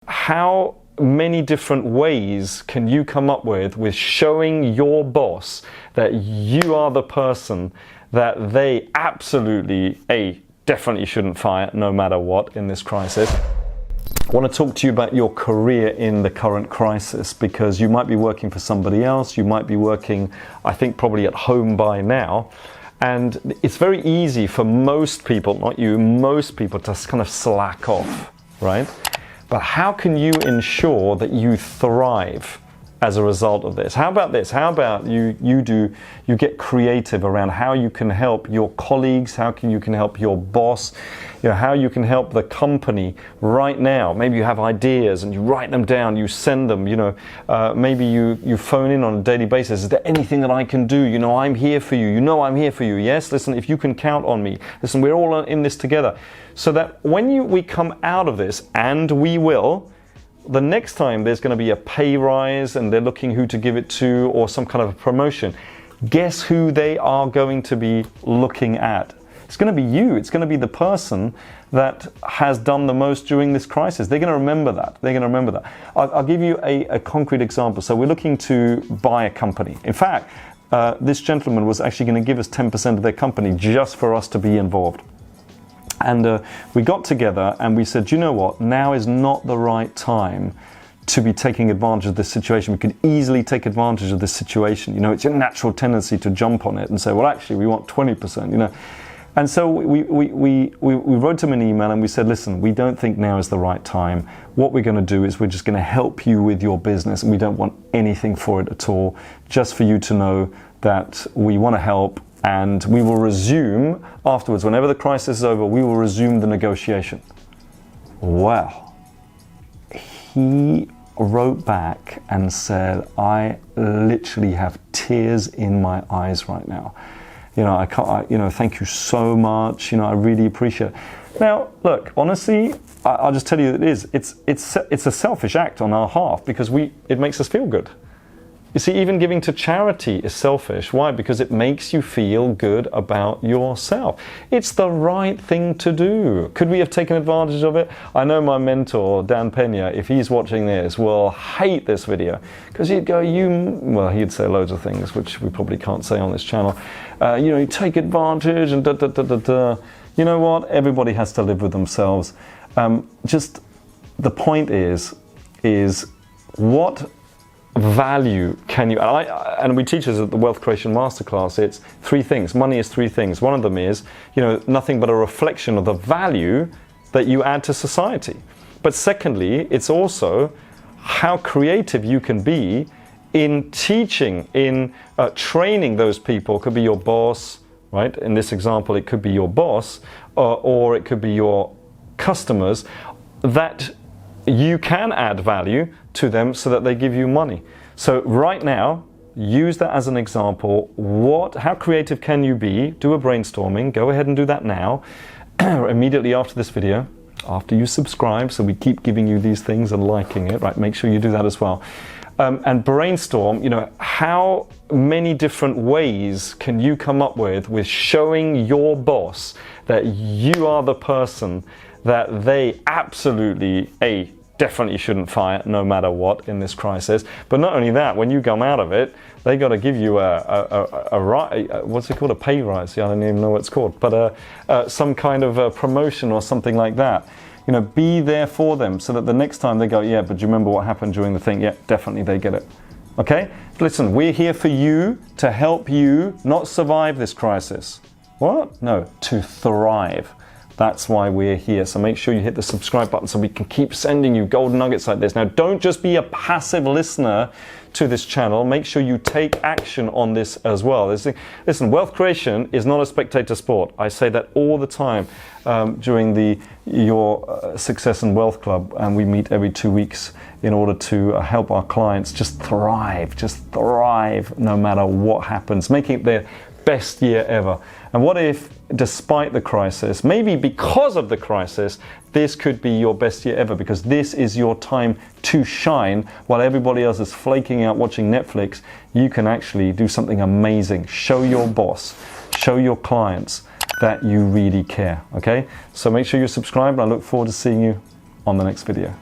How many different ways can you come up with showing your boss that you are the person that they absolutely, definitely shouldn't fire no matter what in this crisis? I want to talk to you about your career in the current crisis, because you might be working for somebody else, you might be working, I think, probably at home by now. And it's very easy for most people, not you, most people to kind of slack off, right? But how can you ensure that you thrive as a result of this? How about this? How about you get creative around how you can help your colleagues, how you can help your boss, how you can help the company right now. Maybe you have ideas and you write them down, you send them, maybe you phone in on a daily basis. Is there anything that I can do? I'm here for you. I'm here for you. Yes, listen, if you can count on me. Listen, we're all in this together. So that when we come out of this, and we will, the next time there's going to be a pay rise and they're looking who to give it to, or some kind of a promotion, guess who they are going to be looking at? It's going to be you. It's going to be the person that has done the most during this crisis. They're going to remember that. They're going to remember that. I'll give you a concrete example. So we're looking to buy a company. In fact, this gentleman was actually going to give us 10% of their company just for us to be involved. And we got together and we said, you know what, now is not the right time to be taking advantage of this situation. We could easily take advantage of this situation. It's your natural tendency to jump on it and say, well, actually, we want 20%, And so we wrote him an email and we said, listen, we don't think now is the right time. What we're going to do is we're just going to help you with your business, and we don't want anything for it at all, just for you to know that we want to help. And we will resume afterwards, whenever the crisis is over, we will resume the negotiation. Well, he wrote back and said, I literally have tears in my eyes right now. I can't, thank you so much. I really appreciate it. Now, look, honestly, I'll just tell you that it's a selfish act on our half, because it makes us feel good. You see, even giving to charity is selfish. Why? Because it makes you feel good about yourself. It's the right thing to do. Could we have taken advantage of it? I know my mentor, Dan Pena, if he's watching this, will hate this video, because he'd go, he'd say loads of things, which we probably can't say on this channel. You take advantage and da-da-da-da-da. You know what? Everybody has to live with themselves. Just the point is what value can you, and we teach this at the Wealth Creation Masterclass, it's three things. Money is three things. One of them is, nothing but a reflection of the value that you add to society. But secondly, it's also how creative you can be in teaching, in training those people. It could be your boss, right? In this example, it could be your boss, or it could be your customers, that you can add value to them so that they give you money. So right now, use that as an example. How creative can you be? Do a brainstorming. Go ahead and do that now, immediately after this video, after you subscribe, so we keep giving you these things and liking it, right? Make sure you do that as well. And brainstorm, how many different ways can you come up with showing your boss that you are the person that they absolutely, definitely shouldn't fire no matter what in this crisis. But not only that, when you come out of it, they got to give you what's it called, a pay rise? I don't even know what it's called, but some kind of a promotion or something like that. Be there for them, so that the next time they go, yeah, but do you remember what happened during the thing? Yeah, definitely they get it. Okay? Listen, we're here for you, to help you not survive this crisis. What? No, to thrive. That's why we're here. So make sure you hit the subscribe button so we can keep sending you golden nuggets like this. Now, don't just be a passive listener to this channel. Make sure you take action on this as well. Listen, wealth creation is not a spectator sport. I say that all the time during your Success and Wealth Club, and we meet every 2 weeks in order to help our clients just thrive no matter what happens, making it their best year ever. And what if, despite the crisis, maybe because of the crisis, this could be your best year ever, because this is your time to shine. While everybody else is flaking out watching Netflix, you can actually do something amazing. Show your boss, show your clients that you really care, okay? So make sure you subscribe, and I look forward to seeing you on the next video.